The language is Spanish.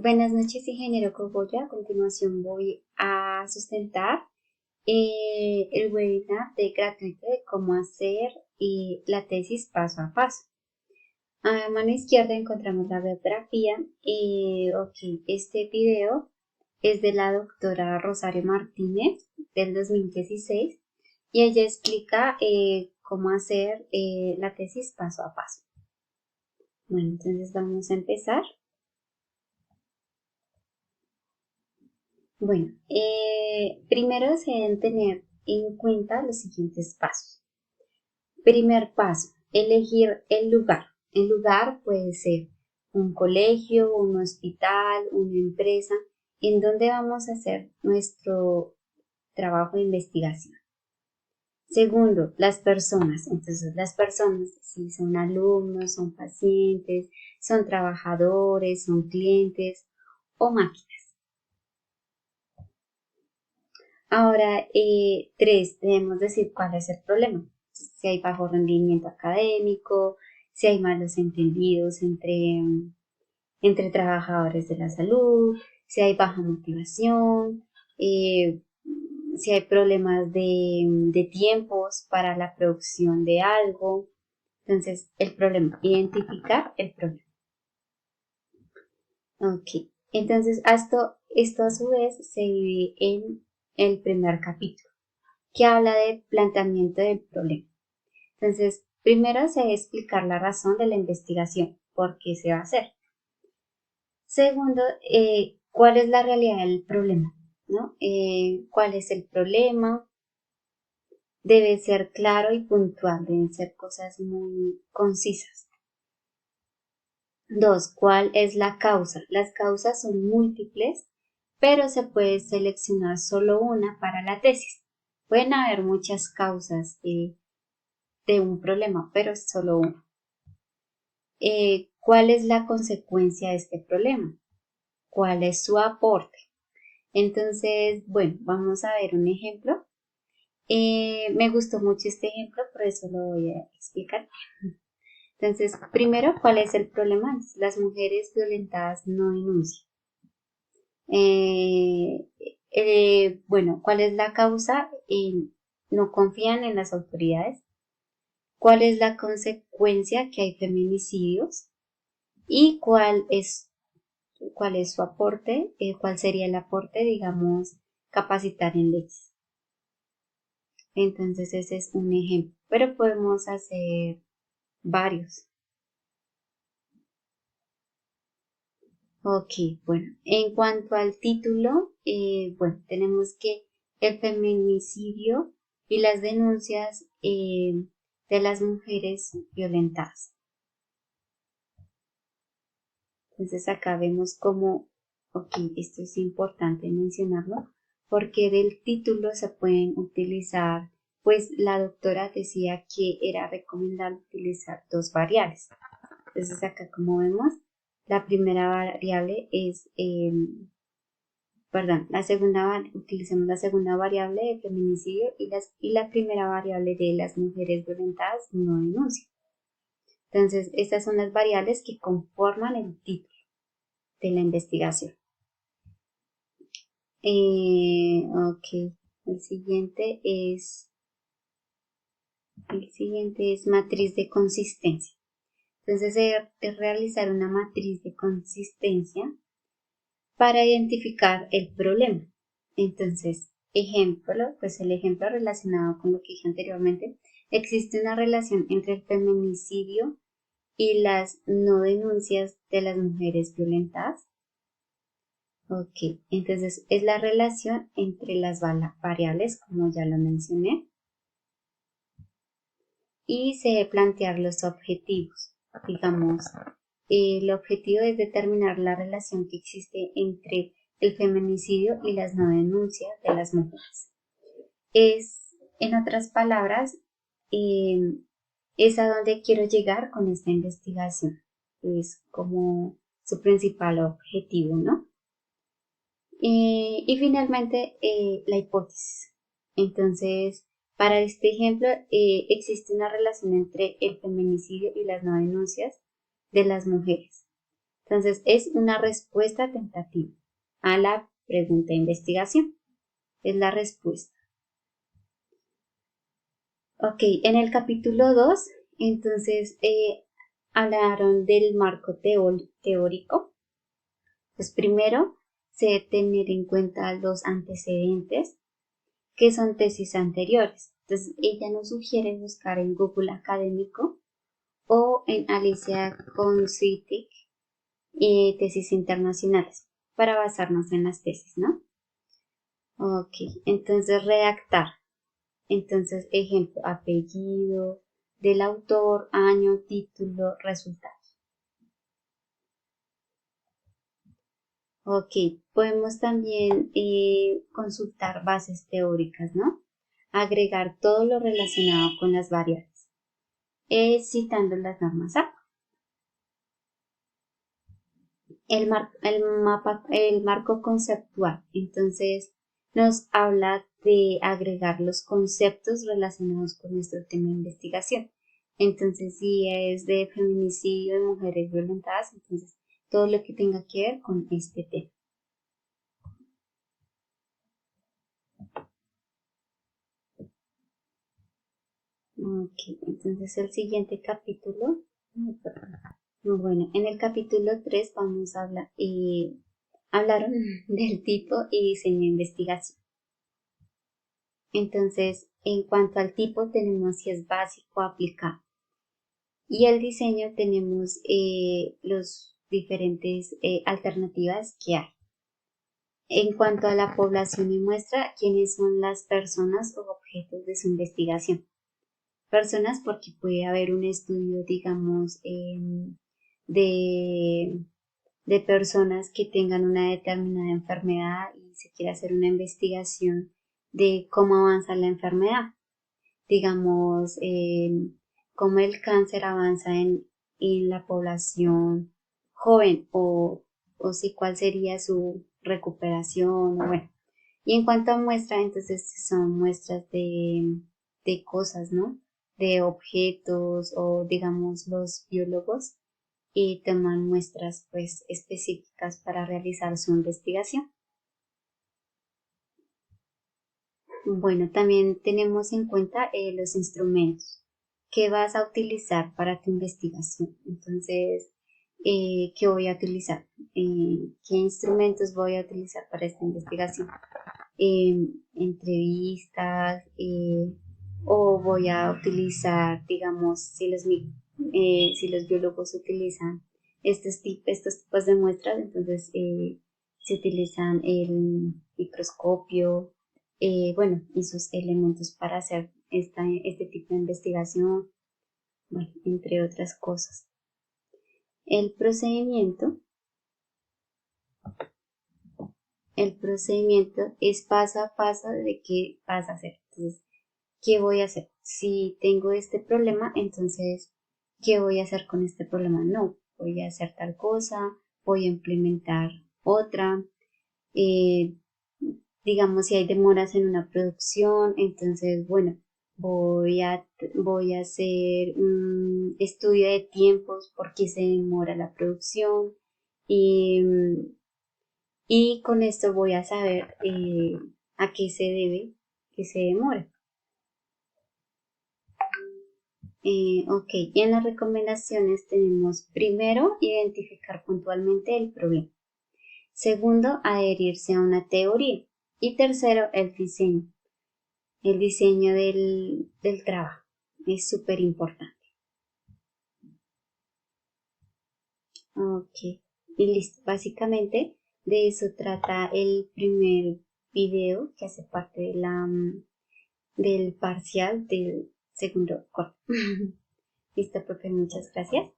Buenas noches, ingeniero Cogollo. A continuación voy a sustentar el webinar de gratuito de cómo hacer la tesis paso a paso. A mano izquierda encontramos la bibliografía. Este video es de la doctora Rosario Martínez del 2016 y ella explica cómo hacer la tesis paso a paso. Bueno, entonces vamos a empezar. Bueno, primero se deben tener en cuenta los siguientes pasos. Primer paso, elegir el lugar. El lugar puede ser un colegio, un hospital, una empresa, en donde vamos a hacer nuestro trabajo de investigación. Segundo, las personas. Entonces, las personas, si son alumnos, son pacientes, son trabajadores, son clientes o máquinas. Ahora, tres, debemos decir cuál es el problema. Si hay bajo rendimiento académico, si hay malos entendidos entre trabajadores de la salud, si hay baja motivación, eh, si hay problemas de tiempos para la producción de algo. Entonces, el problema, identificar el problema. Ok, entonces esto a su vez se divide en el primer capítulo, que habla de planteamiento del problema. Entonces, primero se debe explicar la razón de la investigación, por qué se va a hacer. Segundo, cuál es la realidad del problema, ¿no? ¿Cuál es el problema? Debe ser claro y puntual, deben ser cosas muy concisas. Dos, ¿cuál es la causa? Las causas son múltiples, pero se puede seleccionar solo una para la tesis. Pueden haber muchas causas de un problema, pero es solo uno. ¿Cuál es la consecuencia de este problema? ¿Cuál es su aporte? Entonces, bueno, vamos a ver un ejemplo. Me gustó mucho este ejemplo, por eso lo voy a explicar. Entonces, primero, ¿cuál es el problema? Las mujeres violentadas no denuncian. Bueno, ¿cuál es la causa? No confían en las autoridades. ¿Cuál es la consecuencia? Que hay feminicidios. ¿Y cuál es su aporte? ¿Cuál sería el aporte? Digamos, capacitar en leyes. Entonces ese es un ejemplo, pero podemos hacer varios. Ok, bueno, en cuanto al título, bueno, tenemos que el feminicidio y las denuncias de las mujeres violentadas. Entonces acá vemos cómo, ok, esto es importante mencionarlo, porque del título se pueden utilizar, pues la doctora decía que era recomendable utilizar dos variables. Entonces acá como vemos, la primera variable es, utilicemos la segunda variable de feminicidio y la primera variable de las mujeres violentadas no denuncia. Entonces, estas son las variables que conforman el título de la investigación. Ok, el siguiente es matriz de consistencia. Entonces, es realizar una matriz de consistencia para identificar el problema. Entonces, pues el ejemplo relacionado con lo que dije anteriormente, existe una relación entre el feminicidio y las no denuncias de las mujeres violentadas. Ok, entonces es la relación entre las variables, como ya lo mencioné, y se debe plantear los objetivos. Digamos, el objetivo es determinar la relación que existe entre el feminicidio y las no denuncias de las mujeres. En otras palabras, es a donde quiero llegar con esta investigación. Es como su principal objetivo, ¿no? Y finalmente, la hipótesis. Entonces, para este ejemplo, existe una relación entre el feminicidio y las no denuncias de las mujeres. Entonces, es una respuesta tentativa a la pregunta de investigación. Es la respuesta. Ok, en el capítulo 2, entonces, hablaron del marco teórico. Pues primero, se debe tener en cuenta los antecedentes, que son tesis anteriores. Entonces, ella nos sugiere buscar en Google Académico o en Alicia Consitic tesis internacionales para basarnos en las tesis, ¿no? Ok, entonces redactar. Entonces, ejemplo, apellido del autor, año, título, resultado. Ok, podemos también consultar bases teóricas, ¿no? Agregar todo lo relacionado con las variables, citando las normas APA. El marco conceptual, entonces nos habla de agregar los conceptos relacionados con nuestro tema de investigación. Entonces, si es de feminicidio de mujeres violentadas, entonces todo lo que tenga que ver con este tema. Ok, entonces el siguiente capítulo. Bueno, en el capítulo 3 vamos a hablar, hablaron del tipo y diseño de investigación. Entonces, en cuanto al tipo, tenemos si es básico o aplicado. Y el diseño tenemos los diferentes alternativas que hay. En cuanto a la población y muestra, ¿quiénes son las personas o objetos de su investigación? Personas porque puede haber un estudio, digamos, de, de personas que tengan una determinada enfermedad y se quiere hacer una investigación de cómo avanza la enfermedad. Digamos, cómo el cáncer avanza en la población joven o si cuál sería su recuperación, o bueno. Y en cuanto a muestra, entonces son muestras de cosas, ¿no? De objetos o digamos los biólogos y toman muestras pues específicas para realizar su investigación. Bueno, también tenemos en cuenta los instrumentos que vas a utilizar para tu investigación. Entonces, ¿qué voy a utilizar? ¿Qué instrumentos voy a utilizar para esta investigación? Entrevistas o voy a utilizar, digamos, si los biólogos utilizan estos tipos de muestras, entonces se utilizan el microscopio, bueno, y sus elementos para hacer este tipo de investigación, bueno, entre otras cosas. El procedimiento es paso a paso de qué vas a hacer. Entonces, ¿qué voy a hacer? Si tengo este problema, entonces, ¿qué voy a hacer con este problema? No, voy a hacer tal cosa, voy a implementar otra. Eh, digamos, si hay demoras en una producción, entonces, bueno, voy a hacer un estudio de tiempos, por qué se demora la producción y con esto voy a saber a qué se debe que se demore. Ok, y en las recomendaciones tenemos primero identificar puntualmente el problema. Segundo, adherirse a una teoría. Y tercero, el diseño. El diseño del trabajo. Es súper importante. Ok, y listo. Básicamente de eso trata el primer video que hace parte del parcial del segundo corte. Listo, profe, muchas gracias.